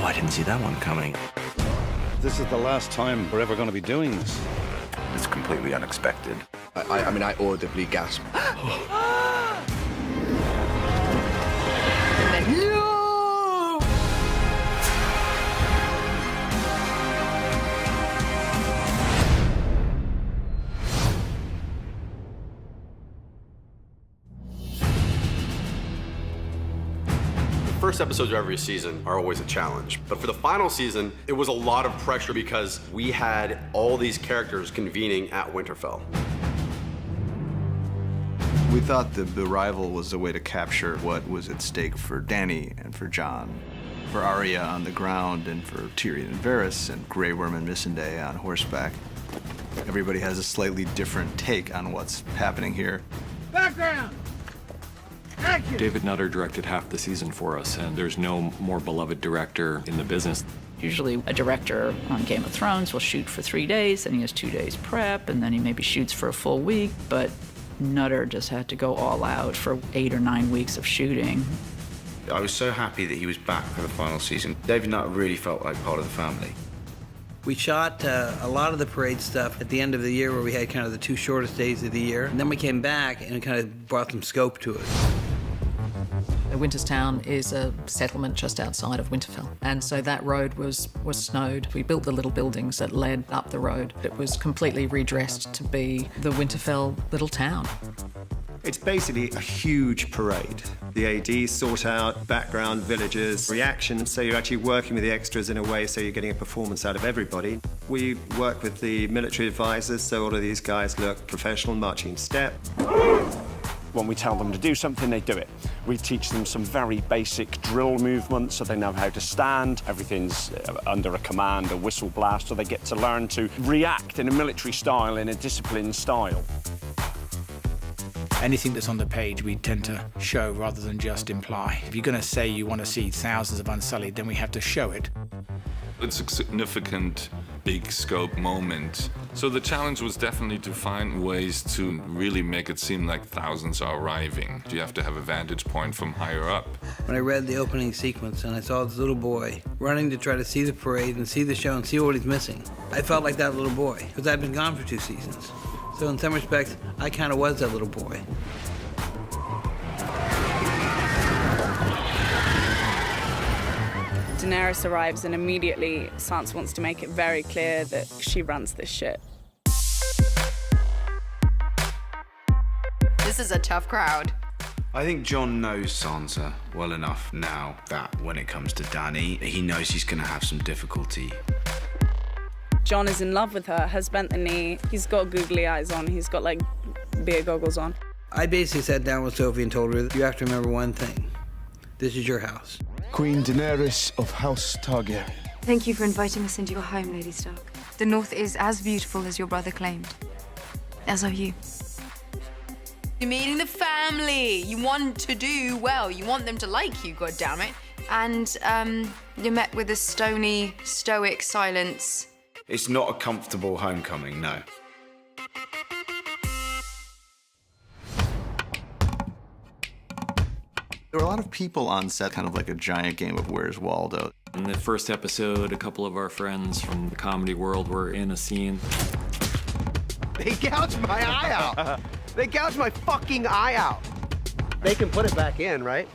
I didn't see that one coming. This is the last time we're ever going to be doing this. It's completely unexpected. I mean, I audibly gasped. And then, no! First episodes of every season are always a challenge, but for the final season, it was a lot of pressure because we had all these characters convening at Winterfell. We thought the rival was a way to capture what was at stake for Dany and for Jon, for Arya on the ground and for Tyrion and Varys and Grey Worm and Mr.A on horseback. Everybody has a slightly different take on what's happening here. Background! David Nutter directed half the season for us, and there's no more beloved director in the business. Usually a director on Game of Thrones will shoot for 3 days, and he has 2 days prep, and then he maybe shoots for a full week, but Nutter just had to go all out for 8 or 9 weeks of shooting. I was so happy that he was back for the final season. David Nutter really felt like part of the family. We shot a lot of the parade stuff at the end of the year where we had kind of the 2 shortest days of the year. And then we came back and it kind of brought some scope to it. Winterstown is a settlement just outside of Winterfell, and so that road was snowed. We built the little buildings that led up the road. It was completely redressed to be the Winterfell little town. It's basically a huge parade. The ADs sort out background, villagers, reactions, so you're actually working with the extras in a way so you're getting a performance out of everybody. We work with the military advisors, so all of these guys look professional, marching step. When we tell them to do something, they do it. We teach them some very basic drill movements so they know how to stand. Everything's under a command, a whistle blast, so they get to learn to react in a military style, in a disciplined style. Anything that's on the page, we tend to show rather than just imply. If you're going to say you want to see thousands of Unsullied, then we have to show it. It's a significant, big scope moment. So the challenge was definitely to find ways to really make it seem like thousands are arriving. You have to have a vantage point from higher up. When I read the opening sequence and I saw this little boy running to try to see the parade and see the show and see what he's missing, I felt like that little boy, because I've been gone for 2 seasons. So in some respects, I kind of was that little boy. Daenerys arrives and immediately Sansa wants to make it very clear that she runs this shit. This is a tough crowd. I think Jon knows Sansa well enough now that when it comes to Dany, he knows he's going to have some difficulty. Jon is in love with her, has bent the knee, he's got googly eyes on, he's got like beer goggles on. I basically sat down with Sophie and told her, you have to remember one thing. This is your house. Queen Daenerys of House Targaryen. Thank you for inviting us into your home, Lady Stark. The North is as beautiful as your brother claimed. As are you. You're meeting the family. You want to do well. You want them to like you, goddammit. And, you're met with a stony, stoic silence. It's not a comfortable homecoming, no. There were a lot of people on set, kind of like a giant game of Where's Waldo. In the first episode, a couple of our friends from the comedy world were in a scene. They gouged my eye out. They gouged my fucking eye out. They can put it back in, right?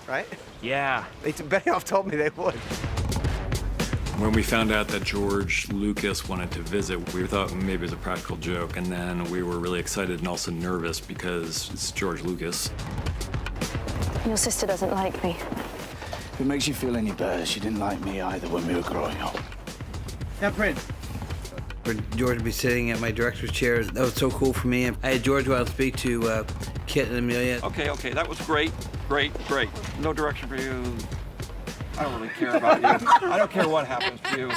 Right? Yeah. Benioff told me they would. When we found out that George Lucas wanted to visit, we thought maybe it was a practical joke, and then we were really excited and also nervous because it's George Lucas. Your sister doesn't like me. If it makes you feel any better, she didn't like me either when we were growing up. Now, Prince. For George to be sitting at my director's chair, that was so cool for me. I had George go out and speak to Kit and Amelia. Okay, that was great. No direction for you. I don't really care about you. I don't care what happens to you.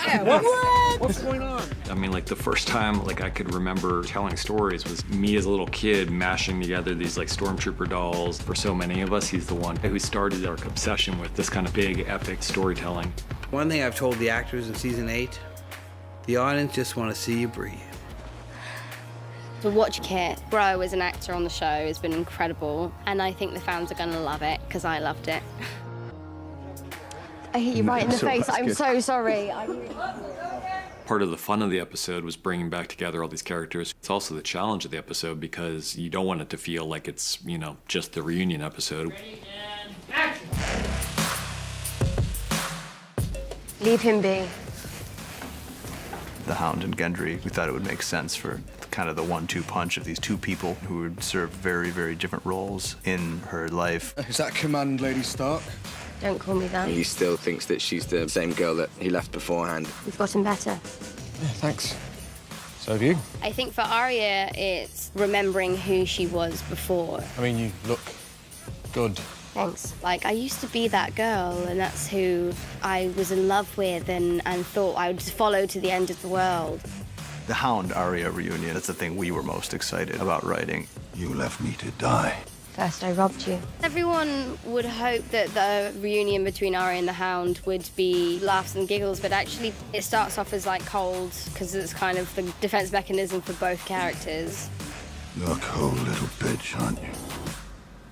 What's going on? I mean, like the first time I could remember telling stories was me as a little kid mashing together these like stormtrooper dolls. For so many of us, he's the one who started our obsession with this kind of big epic storytelling. One thing I've told the actors in season 8, the audience just want to see you breathe. To watch Kit grow as an actor on the show has been incredible, and I think the fans are going to love it because I loved it. I hit you right in the So face. that's I'm good. so sorry. Part of the fun of the episode was bringing back together all these characters. It's also the challenge of the episode because you don't want it to feel like it's, you know, just the reunion episode. Leave him be. The Hound and Gendry, we thought it would make sense for kind of the 1-2 punch of these two people who would serve very, very different roles in her life. Is that command, Lady Stark? Don't call me that. He still thinks that she's the same girl that he left beforehand. We've gotten better. Yeah, thanks. So have you. I think for Arya, it's remembering who she was before. I mean, you look good. Thanks. Like, I used to be that girl, and that's who I was in love with and thought I would just follow to the end of the world. The Hound Arya reunion, that's the thing we were most excited about writing. You left me to die. First, I robbed you. Everyone would hope that the reunion between Arya and the Hound would be laughs and giggles, but actually it starts off as like cold, because it's kind of the defense mechanism for both characters. You're a cold little bitch, aren't you?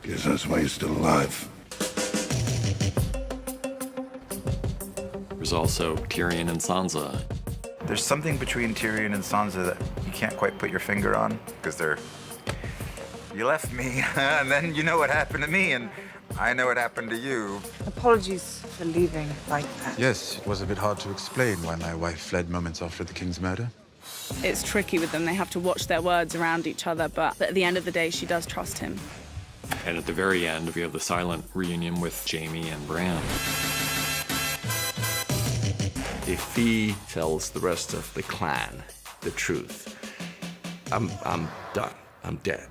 Guess that's why you're still alive. There's also Tyrion and Sansa. There's something between Tyrion and Sansa that you can't quite put your finger on, because they're... You left me, and then you know what happened to me, and I know what happened to you. Apologies for leaving like that. Yes, it was a bit hard to explain why my wife fled moments after the king's murder. It's tricky with them. They have to watch their words around each other, but at the end of the day, she does trust him. And at the very end, we have the silent reunion with Jaime and Bran. If he tells the rest of the clan the truth, I'm done. I'm dead.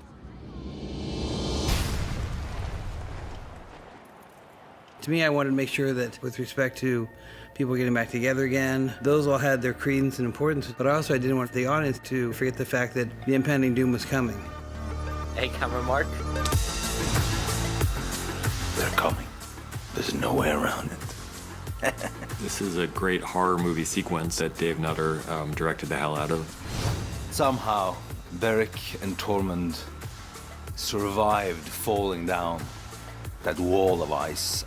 To me, I wanted to make sure that with respect to people getting back together again, those all had their credence and importance, but also I didn't want the audience to forget the fact that the impending doom was coming. Hey, camera Mark. They're coming. There's no way around it. This is a great horror movie sequence that Dave Nutter directed the hell out of. Somehow, Beric and Tormund survived falling down that wall of ice.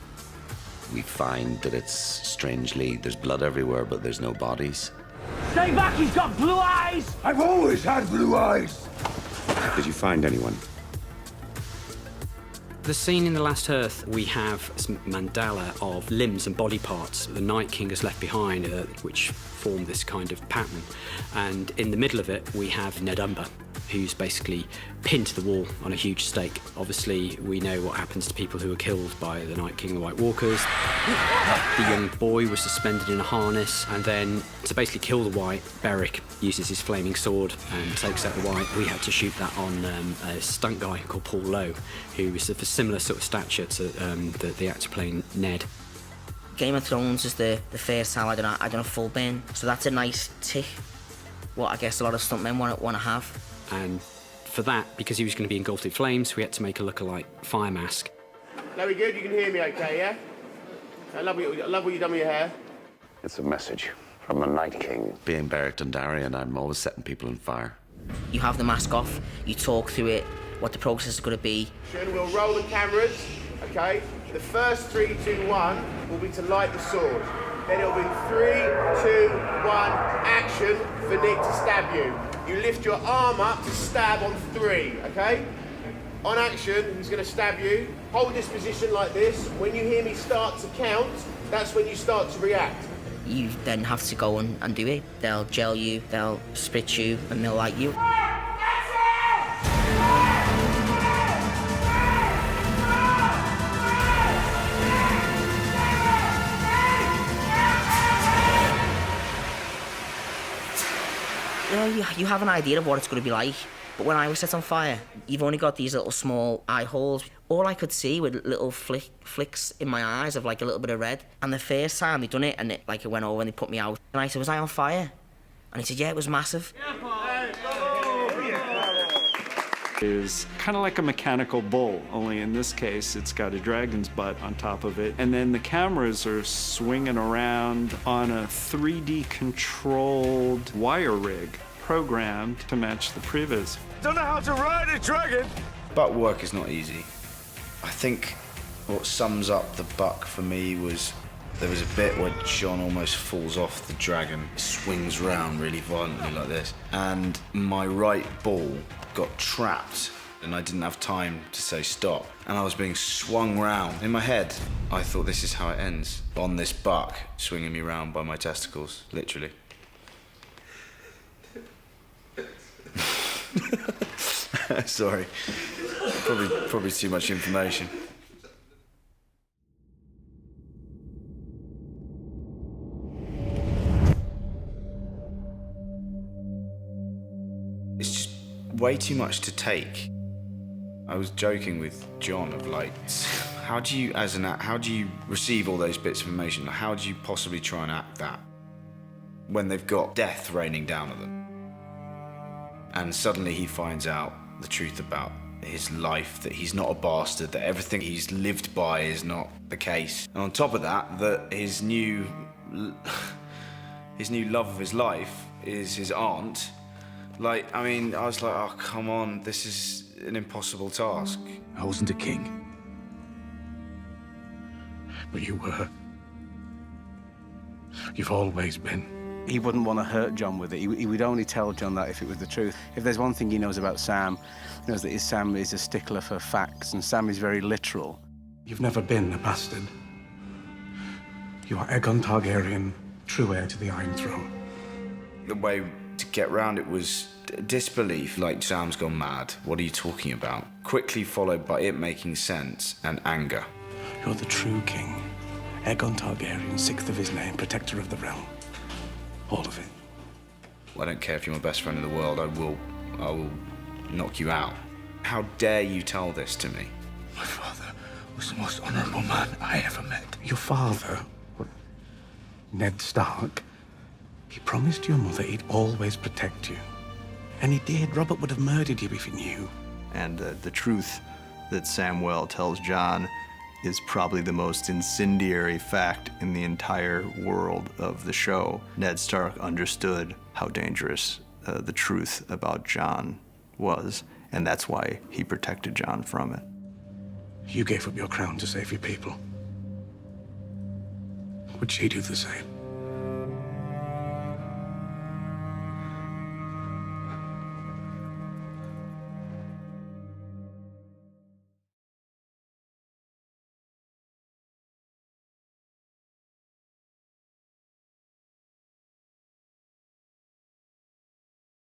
We find that it's strangely, there's blood everywhere, but there's no bodies. Stay back, he's got blue eyes! I've always had blue eyes! Did you find anyone? The scene in The Last Earth, we have some mandala of limbs and body parts the Night King has left behind, which form this kind of pattern. And in the middle of it, we have Ned Umber, who's basically pinned to the wall on a huge stake. Obviously, we know what happens to people who are killed by the Night King and the White Walkers. The young boy was suspended in a harness, and then to basically kill the White, Beric uses his flaming sword and takes out the White. We had to shoot that on a stunt guy called Paul Lowe, who was of a similar sort of stature to the actor playing Ned. Game of Thrones is the first time I done a full burn, so that's a nice tick. What I guess a lot of stuntmen want to have. And for that, because he was going to be engulfed in flames, we had to make a look-alike fire mask. Now we good? You can hear me okay, yeah? I love what you've done with your hair. It's a message from the Night King. Being Beric Dondarrion, I'm always setting people on fire. You have the mask off, you talk through it, what the process is going to be. We'll roll the cameras, okay? The first 3, 2, 1 will be to light the sword. Then it'll be 3, 2, 1, action for Nick to stab you. You lift your arm up to stab on 3, okay? On action, he's going to stab you. Hold this position like this. When you hear me start to count, that's when you start to react. You then have to go and do it. They'll gel you, they'll spit you, and they'll light you. You have an idea of what it's going to be like, but when I was set on fire, you've only got these little small eye holes. All I could see were little flicks in my eyes of like a little bit of red. And the first time they done it, and it went over and they put me out, and I said, was I on fire? And he said, yeah, it was massive. Is kind of like a mechanical bull, only in this case it's got a dragon's butt on top of it, and then the cameras are swinging around on a 3D controlled wire rig programmed to match the previs. Don't know how to ride a dragon! Butt work is not easy. I think what sums up the buck for me was There was a bit where John almost falls off the dragon, swings round really violently like this, and my right ball got trapped and I didn't have time to say stop. And I was being swung round. In my head, I thought this is how it ends. On this buck, swinging me round by my testicles, literally. Sorry. Probably too much information. It's just way too much to take. I was joking with John of like, how do you receive all those bits of information? How do you possibly try and act that when they've got death raining down on them? And suddenly he finds out the truth about his life, that he's not a bastard, that everything he's lived by is not the case. And on top of that, that his new love of his life is his aunt. Like, I mean, I was like, oh, come on, this is an impossible task. I wasn't a king. But you were. You've always been. He wouldn't want to hurt John with it. He would only tell John that if it was the truth. If there's one thing he knows about Sam, he knows that Sam is a stickler for facts, and Sam is very literal. You've never been a bastard. You are Aegon Targaryen, true heir to the Iron Throne. The way to get round it was disbelief, like Sam's gone mad. What are you talking about? Quickly followed by it making sense and anger. You're the true king. Aegon Targaryen, sixth of his name, protector of the realm. All of it. I don't care if you're my best friend in the world, I will knock you out. How dare you tell this to me? My father was the most honorable man I ever met. Your father, Ned Stark, he promised your mother he'd always protect you. And he did. Robert would have murdered you if he knew. And the truth that Samwell tells John is probably the most incendiary fact in the entire world of the show. Ned Stark understood how dangerous the truth about John was, and that's why he protected John from it. You gave up your crown to save your people. Would she do the same?